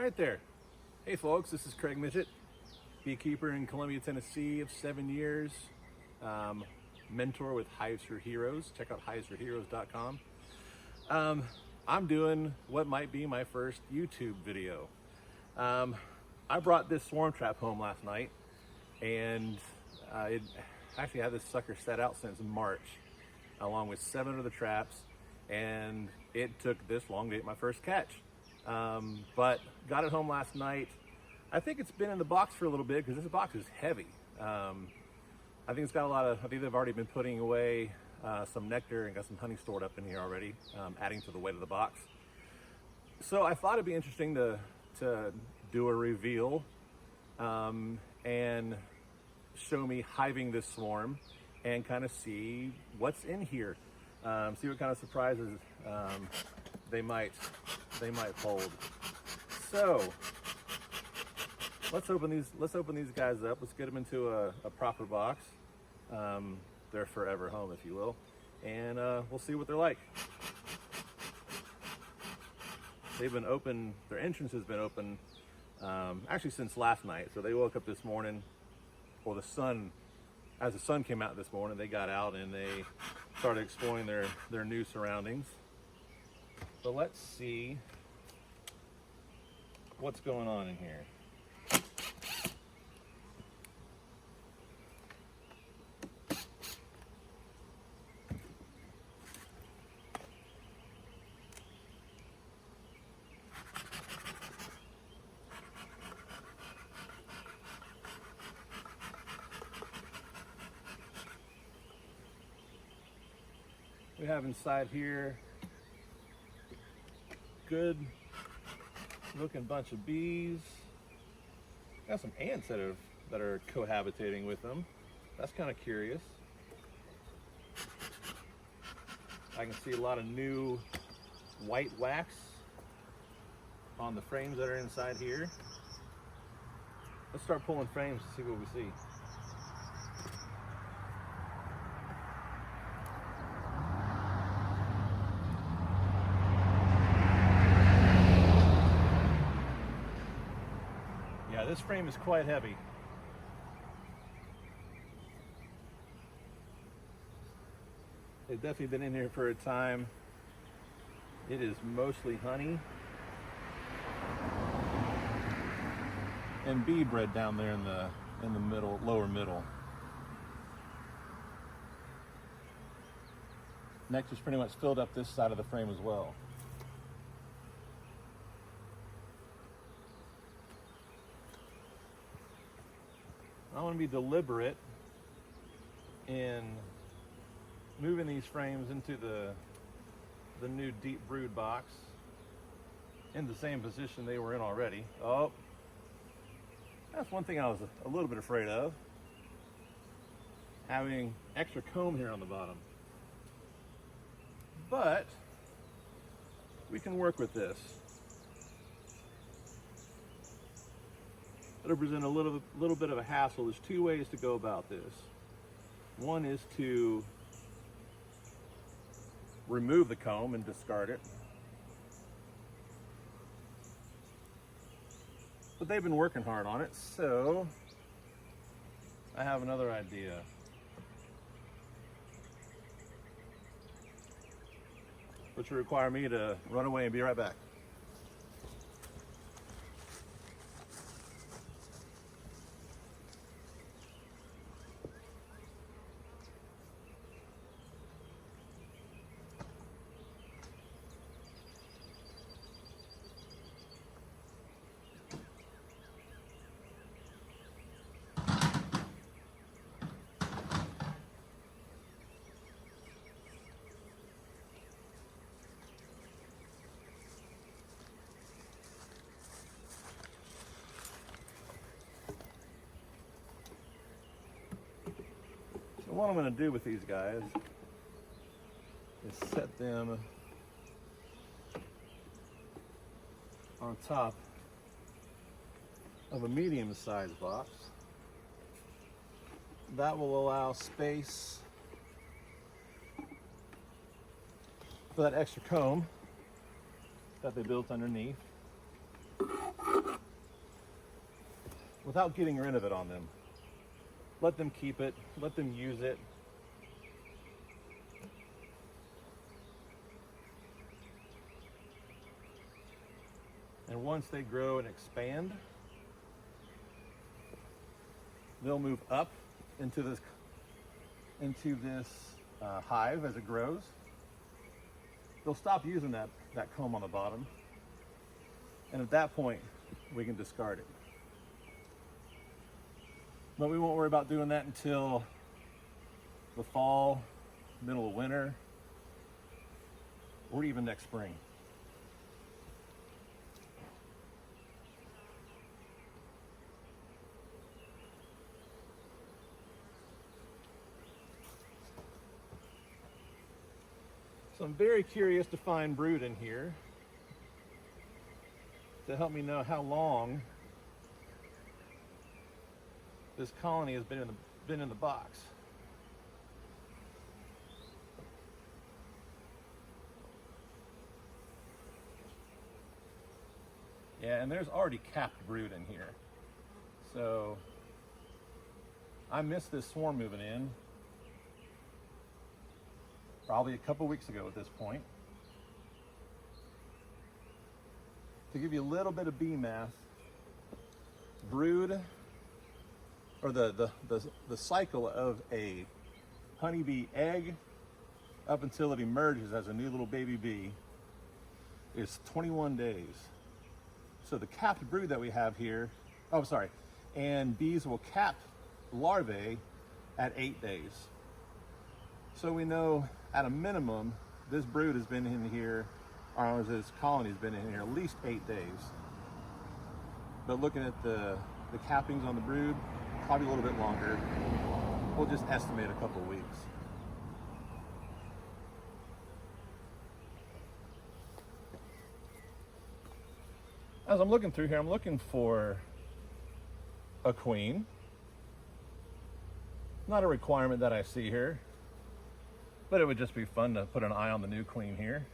right there. Hey folks, this is Craig Midget, beekeeper in Columbia, Tennessee of 7 years, mentor with Hives for Heroes. Check out hivesforheroes.com. I'm doing what might be my first YouTube video. I brought this swarm trap home last night, and it actually had this sucker set out since March, along with 7 other traps, and it took this long to get my first catch. But got it home last night. I think it's been in the box for a little bit because this box is heavy. I think it's got a lot of, I think they've already been putting away some nectar and got some honey stored up in here already, adding to the weight of the box. So I thought it'd be interesting to do a reveal and show me hiving this swarm and kind of see what's in here. See what kind of surprises they might hold. So let's open these guys up. Let's get them into a proper box. Their forever home, if you will, and we'll see what they're like. They've been open. Their entrance has been open actually since last night. So they woke up this morning, or as the sun came out this morning, they got out and they started exploring their new surroundings. So let's see what's going on in here. We have inside here good looking bunch of bees. Got some ants that are cohabitating with them. That's kind of curious. I can see a lot of new white wax on the frames that are inside here. Let's start pulling frames to see what we see. This frame is quite heavy. They've definitely been in here for a time. It is mostly honey and bee bread down there in the middle, lower middle. Nectar's pretty much filled up this side of the frame as well. I want to be deliberate in moving these frames into the new deep brood box in the same position they were in already. Oh, that's one thing I was a little bit afraid of, having extra comb here on the bottom. But we can work with this. It'll present a little bit of a hassle. There's 2 ways to go about this. One is to remove the comb and discard it. But they've been working hard on it, so I have another idea. Which will require me to run away and be right back. So what I'm going to do with these guys is set them on top of a medium-sized box. That will allow space for that extra comb that they built underneath. without getting rid of it on them. Let them keep it, let them use it. And once they grow and expand, they'll move up into this hive as it grows. They'll stop using that comb on the bottom. And at that point, we can discard it. But we won't worry about doing that until the fall, middle of winter, or even next spring. So I'm very curious to find brood in here to help me know how long this colony has been in the box. Yeah, and there's already capped brood in here. So I missed this swarm moving in probably a couple weeks ago at this point. To give you a little bit of bee math, brood, or the cycle of a honeybee egg up until it emerges as a new little baby bee is 21 days. So the capped brood that we have here, and bees will cap larvae at 8 days. So we know at a minimum, this brood has been in here, or this colony has been in here at least 8 days. But looking at the cappings on the brood, probably a little bit longer. We'll just estimate a couple of weeks. As I'm looking through here, I'm looking for a queen. Not a requirement that I see here, but it would just be fun to put an eye on the new queen here.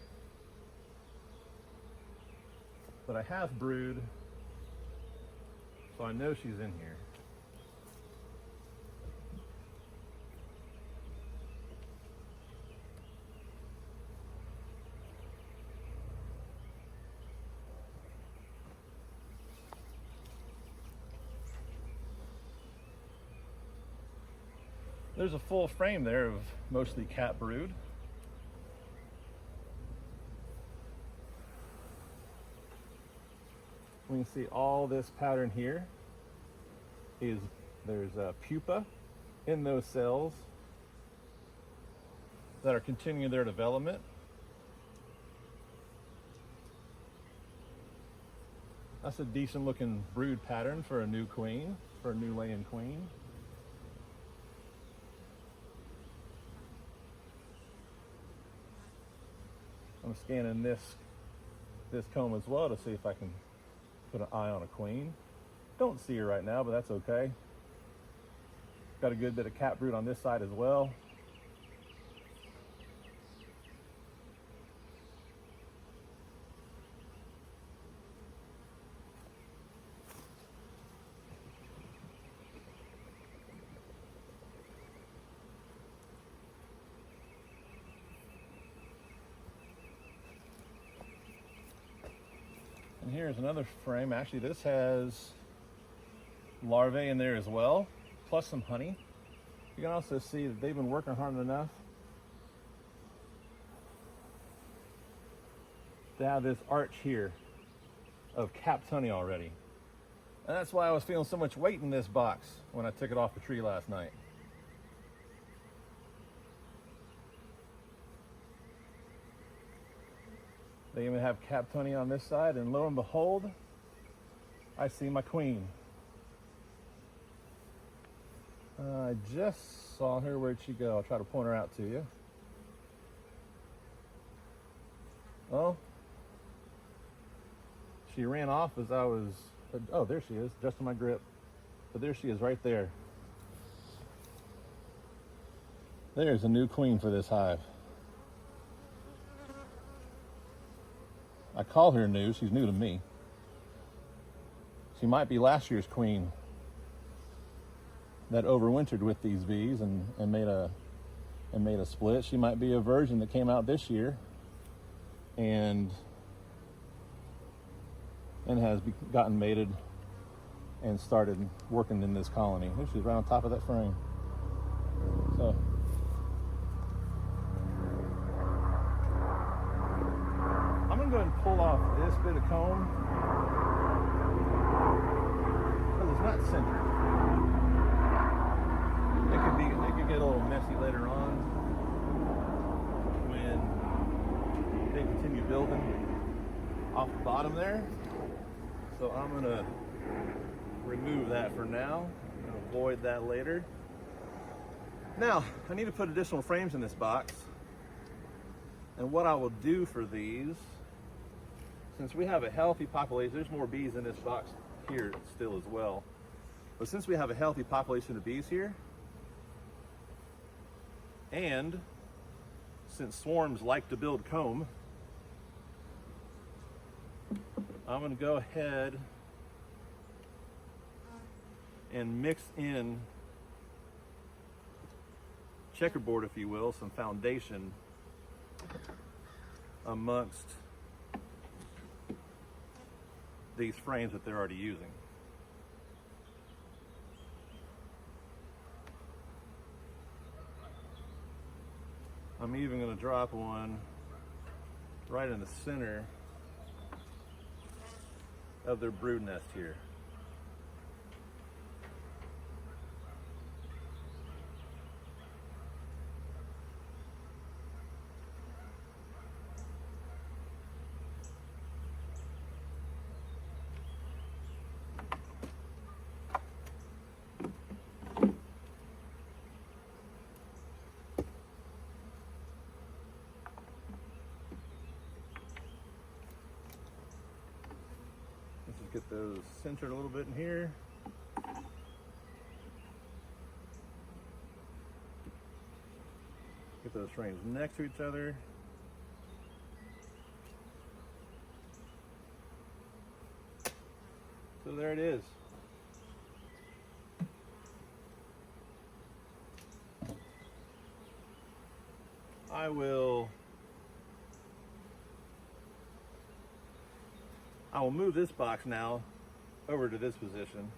But I have brood, so I know she's in here. There's a full frame there of mostly cat brood. We can see all this pattern here there's a pupa in those cells that are continuing their development. That's a decent looking brood pattern for a new queen, for a new laying queen. I'm scanning this comb as well to see if I can put an eye on a queen. Don't see her right now, but that's okay. Got a good bit of cat brood on this side as well. And here's another frame. Actually, this has larvae in there as well, plus some honey. You can also see that they've been working hard enough to have this arch here of capped honey already. And that's why I was feeling so much weight in this box when I took it off the tree last night. They even have capped honey on this side, and lo and behold, I see my queen. I just saw her. Where'd she go? I'll try to point her out to you. Oh, she ran off as I was, oh, there she is, just in my grip. But there she is right there. There's a new queen for this hive. I call her new, she's new to me. She might be last year's queen that overwintered with these bees and made a split. She might be a virgin that came out this year and has gotten mated and started working in this colony. She's right on top of that frame. So I'm gonna go ahead and pull off this bit of comb because it's not centered. It could get a little messy later on when they continue building off the bottom there. So I'm gonna remove that for now and avoid that later. Now, I need to put additional frames in this box. And what I will do for these, since we have a healthy population, there's more bees in this box here still as well. But since we have a healthy population of bees here, and since swarms like to build comb, I'm going to go ahead and mix in checkerboard, if you will, some foundation amongst these frames that they're already using. I'm even going to drop one right in the center of their brood nest here. Get those centered a little bit in here. Get those frames next to each other. So there it is. I will move this box now over to this position.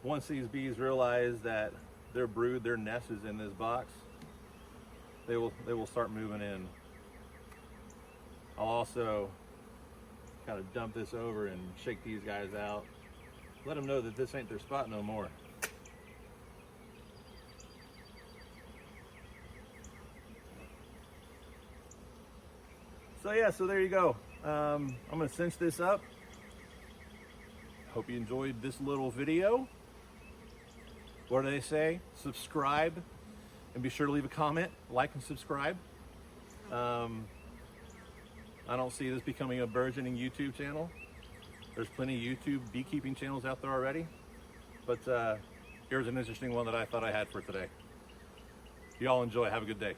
Once these bees realize that their brood, their nest is in this box, they will start moving in. I'll also kind of dump this over and shake these guys out. Let them know that this ain't their spot no more. So yeah, so there you go. I'm gonna cinch this up. Hope you enjoyed this little video. What do they say? Subscribe and be sure to leave a comment, like and subscribe. I don't see this becoming a burgeoning YouTube channel. There's plenty of YouTube beekeeping channels out there already. But here's an interesting one that I thought I had for today. You all enjoy, have a good day.